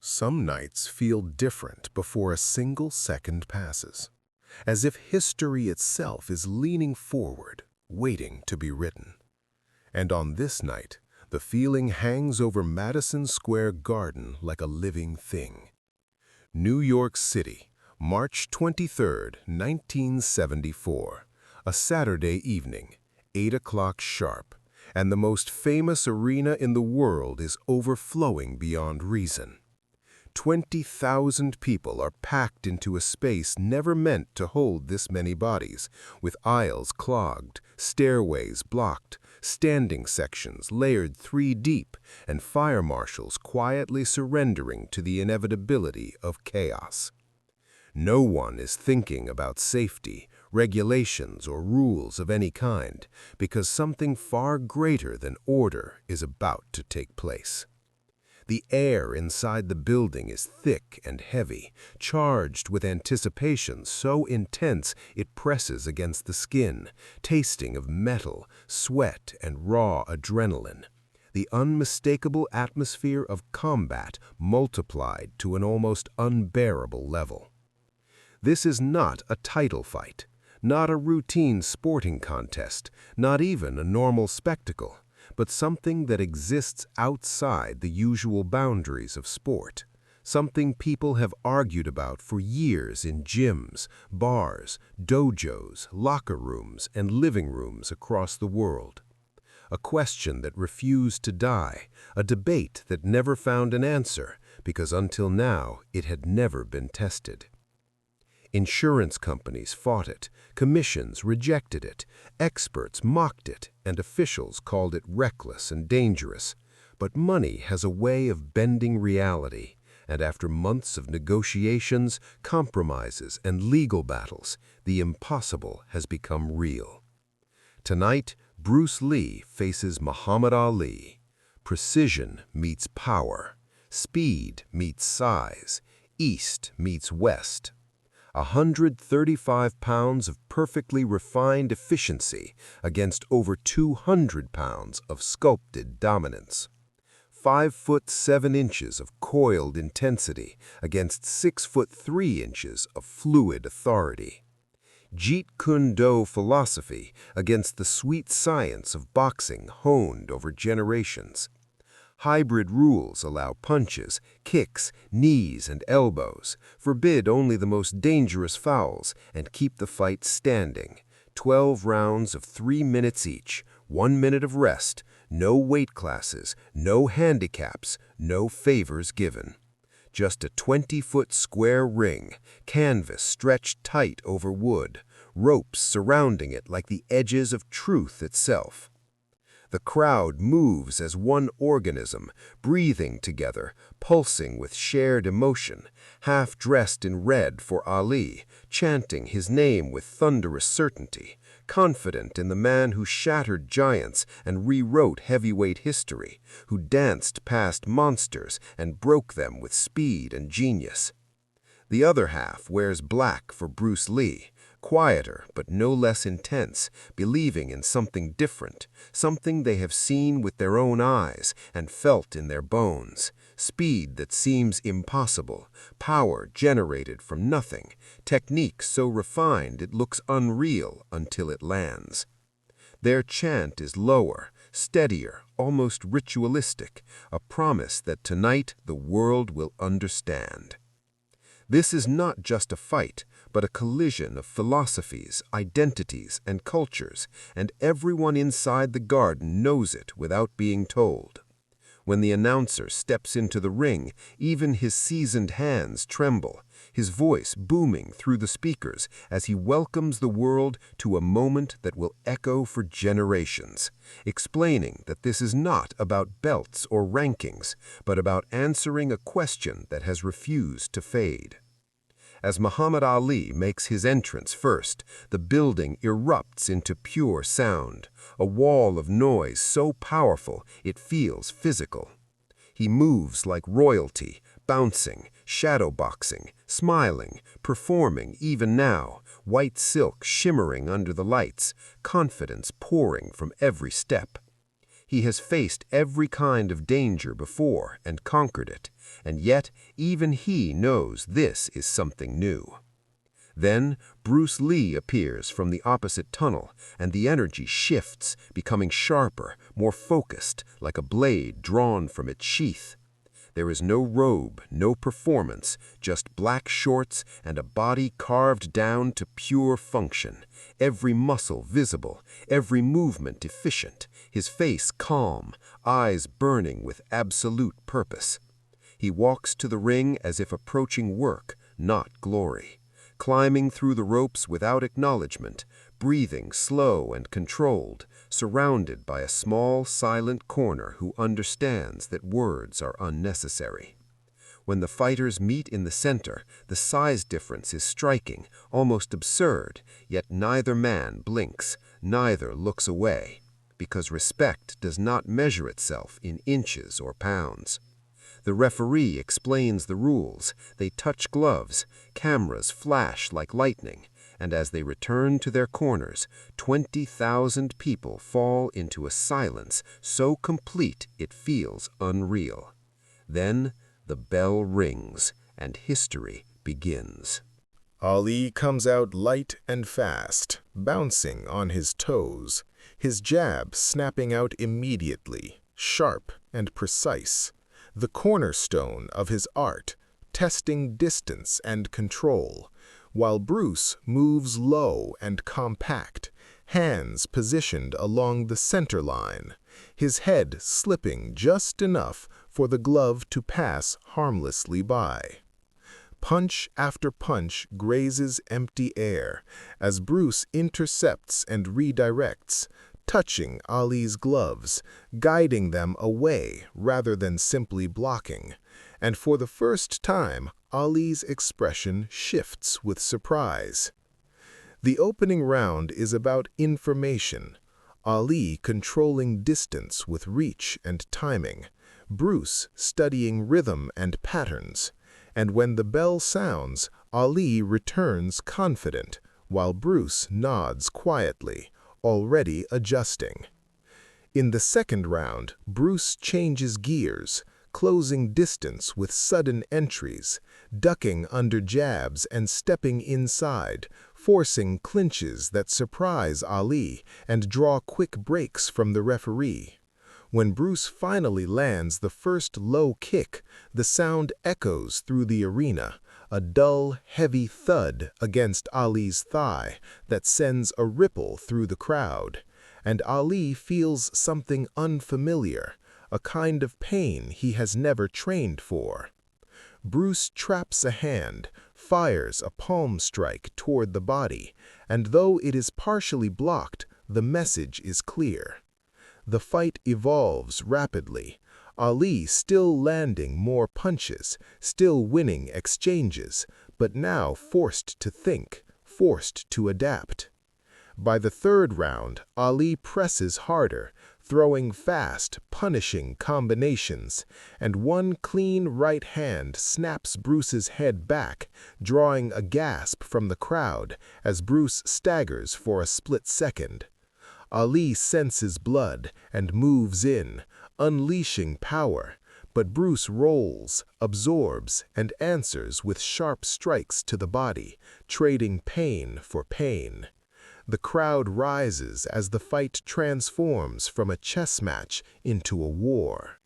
Some nights feel different before a single second passes, as if history itself is leaning forward, waiting to be written. And on this night, the feeling hangs over Madison Square Garden like a living thing. New York City, March 23, 1974, a Saturday evening, 8 o'clock sharp, and the most famous arena in the world is overflowing beyond reason. 20,000 people are packed into a space never meant to hold this many bodies, with aisles clogged, stairways blocked, standing sections layered 3 deep, and fire marshals quietly surrendering to the inevitability of chaos. No one is thinking about safety, regulations, or rules of any kind, because something far greater than order is about to take place. The air inside the building is thick and heavy, charged with anticipation so intense it presses against the skin, tasting of metal, sweat, and raw adrenaline. The unmistakable atmosphere of combat multiplied to an almost unbearable level. This is not a title fight, not a routine sporting contest, not even a normal spectacle, but something that exists outside the usual boundaries of sport, something people have argued about for years in gyms, bars, dojos, locker rooms, and living rooms across the world. A question that refused to die, a debate that never found an answer, because until now it had never been tested. Insurance companies fought it, commissions rejected it, experts mocked it, and officials called it reckless and dangerous. But money has a way of bending reality, and after months of negotiations, compromises, and legal battles, the impossible has become real. Tonight, Bruce Lee faces Muhammad Ali. Precision meets power. Speed meets size. East meets West. 135 pounds of perfectly refined efficiency against over 200 pounds of sculpted dominance. 5 foot 7 inches of coiled intensity against 6 foot 3 inches of fluid authority. Jeet Kune Do philosophy against the sweet science of boxing honed over generations. Hybrid rules allow punches, kicks, knees, and elbows, forbid only the most dangerous fouls, and keep the fight standing. 12 rounds of 3 minutes each, 1 minute of rest, no weight classes, no handicaps, no favors given. Just a 20-foot square ring, canvas stretched tight over wood, ropes surrounding it like the edges of truth itself. The crowd moves as one organism, breathing together, pulsing with shared emotion, half dressed in red for Ali, chanting his name with thunderous certainty, confident in the man who shattered giants and rewrote heavyweight history, who danced past monsters and broke them with speed and genius. The other half wears black for Bruce Lee, quieter but no less intense, believing in something different, something they have seen with their own eyes and felt in their bones, speed that seems impossible, power generated from nothing, technique so refined it looks unreal until it lands. Their chant is lower, steadier, almost ritualistic, a promise that tonight the world will understand. This is not just a fight, but a collision of philosophies, identities, and cultures, and everyone inside the garden knows it without being told. When the announcer steps into the ring, even his seasoned hands tremble, his voice booming through the speakers as he welcomes the world to a moment that will echo for generations, explaining that this is not about belts or rankings, but about answering a question that has refused to fade. As Muhammad Ali makes his entrance first, the building erupts into pure sound, a wall of noise so powerful it feels physical. He moves like royalty, bouncing, shadowboxing, smiling, performing even now, white silk shimmering under the lights, confidence pouring from every step. He has faced every kind of danger before and conquered it, and yet even he knows this is something new. Then Bruce Lee appears from the opposite tunnel, and the energy shifts, becoming sharper, more focused, like a blade drawn from its sheath. There is no robe, no performance, just black shorts and a body carved down to pure function, every muscle visible, every movement efficient, his face calm, eyes burning with absolute purpose. He walks to the ring as if approaching work, not glory, climbing through the ropes without acknowledgement, breathing slow and controlled, surrounded by a small, silent corner who understands that words are unnecessary. When the fighters meet in the center, the size difference is striking, almost absurd, yet neither man blinks, neither looks away, because respect does not measure itself in inches or pounds. The referee explains the rules, they touch gloves, cameras flash like lightning, and as they return to their corners, 20,000 people fall into a silence so complete it feels unreal. Then the bell rings, and history begins. Ali comes out light and fast, bouncing on his toes, his jab snapping out immediately, sharp and precise, the cornerstone of his art, testing distance and control, while Bruce moves low and compact, hands positioned along the center line, his head slipping just enough for the glove to pass harmlessly by. Punch after punch grazes empty air as Bruce intercepts and redirects, touching Ali's gloves, guiding them away rather than simply blocking. And for the first time, Ali's expression shifts with surprise. The opening round is about information, Ali controlling distance with reach and timing, Bruce studying rhythm and patterns. And when the bell sounds, Ali returns confident, while Bruce nods quietly, already adjusting. In the second round, Bruce changes gears, closing distance with sudden entries, ducking under jabs and stepping inside, forcing clinches that surprise Ali and draw quick breaks from the referee. When Bruce finally lands the first low kick, the sound echoes through the arena, a dull, heavy thud against Ali's thigh that sends a ripple through the crowd, and Ali feels something unfamiliar, a kind of pain he has never trained for. Bruce traps a hand, fires a palm strike toward the body, and though it is partially blocked, the message is clear. The fight evolves rapidly, Ali still landing more punches, still winning exchanges, but now forced to think, forced to adapt. By the third round, Ali presses harder, throwing fast, punishing combinations, and one clean right hand snaps Bruce's head back, drawing a gasp from the crowd as Bruce staggers for a split second. Ali senses blood and moves in, unleashing power, but Bruce rolls, absorbs, and answers with sharp strikes to the body, trading pain for pain. The crowd rises as the fight transforms from a chess match into a war.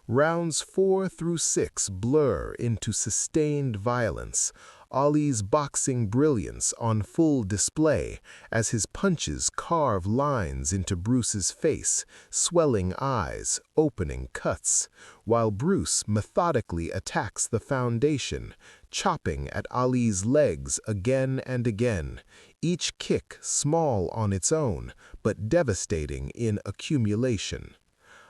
Rounds 4 through 6 blur into sustained violence, Ali's boxing brilliance on full display as his punches carve lines into Bruce's face, swelling eyes, opening cuts, while Bruce methodically attacks the foundation, chopping at Ali's legs again and again, each kick small on its own, but devastating in accumulation.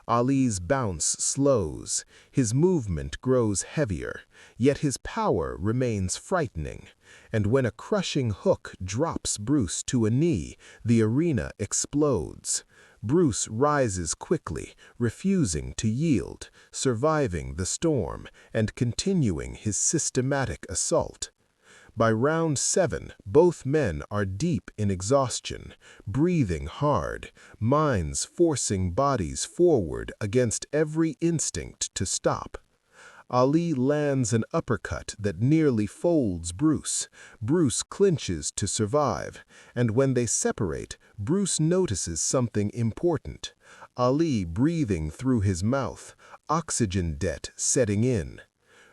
Ali's bounce slows, his movement grows heavier, yet his power remains frightening, and when a crushing hook drops Bruce to a knee, the arena explodes. Bruce rises quickly, refusing to yield, surviving the storm, and continuing his systematic assault. By round 7, both men are deep in exhaustion, breathing hard, minds forcing bodies forward against every instinct to stop. Ali lands an uppercut that nearly folds Bruce. Bruce clinches to survive, and when they separate, Bruce notices something important. Ali breathing through his mouth, oxygen debt setting in.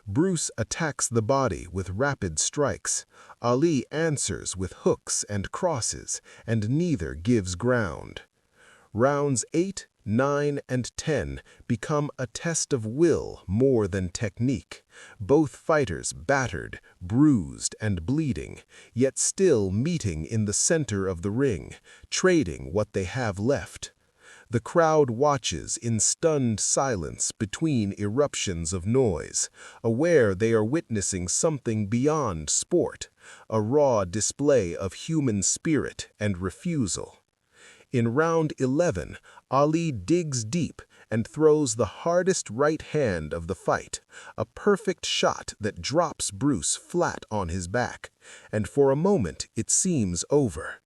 Bruce attacks the body with rapid strikes. Ali answers with hooks and crosses, and neither gives ground. Rounds 8, 9, and 10 become a test of will more than technique. Both fighters battered, bruised, and bleeding, yet still meeting in the center of the ring, trading what they have left. The crowd watches in stunned silence between eruptions of noise, aware they are witnessing something beyond sport, a raw display of human spirit and refusal. In round 11, Ali digs deep and throws the hardest right hand of the fight, a perfect shot that drops Bruce flat on his back, and for a moment it seems over.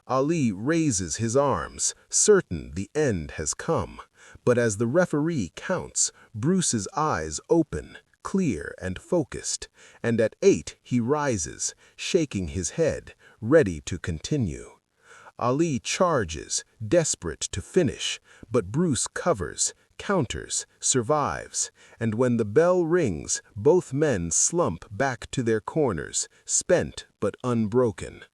Ali raises his arms, certain the end has come, but as the referee counts, Bruce's eyes open, clear and focused, and at 8 he rises, shaking his head, ready to continue. Ali charges, desperate to finish, but Bruce covers, counters, survives, and when the bell rings, both men slump back to their corners, spent but unbroken.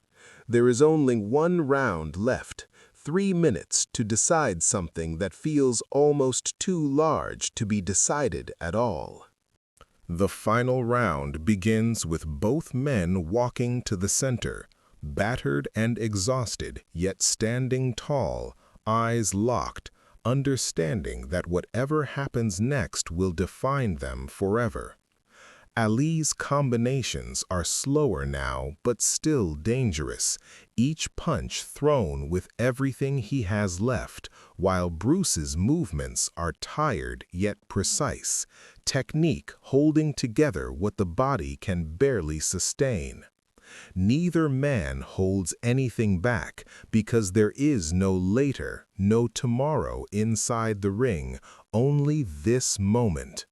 There is only one round left, 3 minutes to decide something that feels almost too large to be decided at all. The final round begins with both men walking to the center, battered and exhausted, yet standing tall, eyes locked, understanding that whatever happens next will define them forever. Ali's combinations are slower now, but still dangerous, each punch thrown with everything he has left, while Bruce's movements are tired yet precise, technique holding together what the body can barely sustain. Neither man holds anything back because there is no later, no tomorrow inside the ring, only this moment.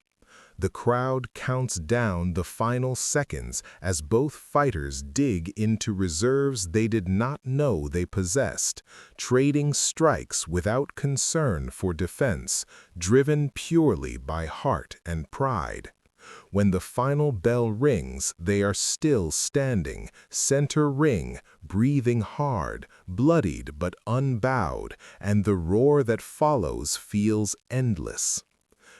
The crowd counts down the final seconds as both fighters dig into reserves they did not know they possessed, trading strikes without concern for defense, driven purely by heart and pride. When the final bell rings, they are still standing, center ring, breathing hard, bloodied but unbowed, and the roar that follows feels endless.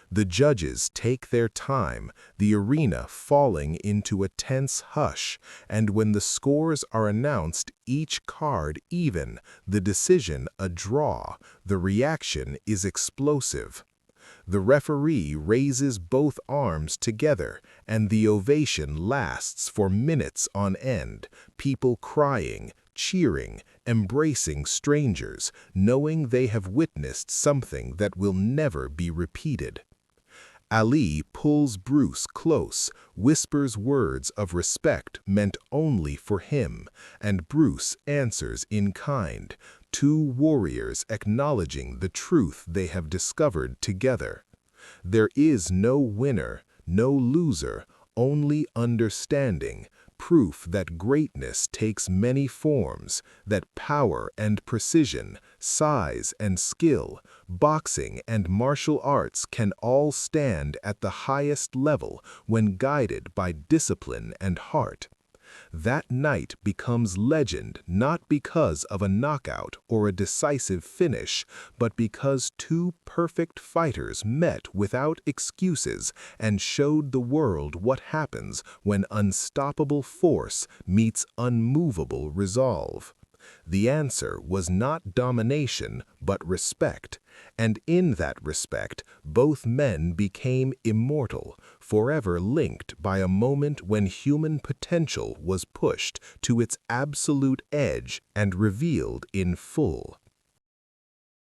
The judges take their time, the arena falling into a tense hush, and when the scores are announced, each card even, the decision a draw, the reaction is explosive. The referee raises both arms together, and the ovation lasts for minutes on end, people crying, cheering, embracing strangers, knowing they have witnessed something that will never be repeated. Ali pulls Bruce close, whispers words of respect meant only for him, and Bruce answers in kind, two warriors acknowledging the truth they have discovered together. There is no winner, no loser, only understanding, proof that greatness takes many forms, that power and precision, size and skill, boxing and martial arts can all stand at the highest level when guided by discipline and heart. That night becomes legend not because of a knockout or a decisive finish, but because two perfect fighters met without excuses and showed the world what happens when unstoppable force meets unmovable resolve. The answer was not domination, but respect, and in that respect, both men became immortal, forever linked by a moment when human potential was pushed to its absolute edge and revealed in full.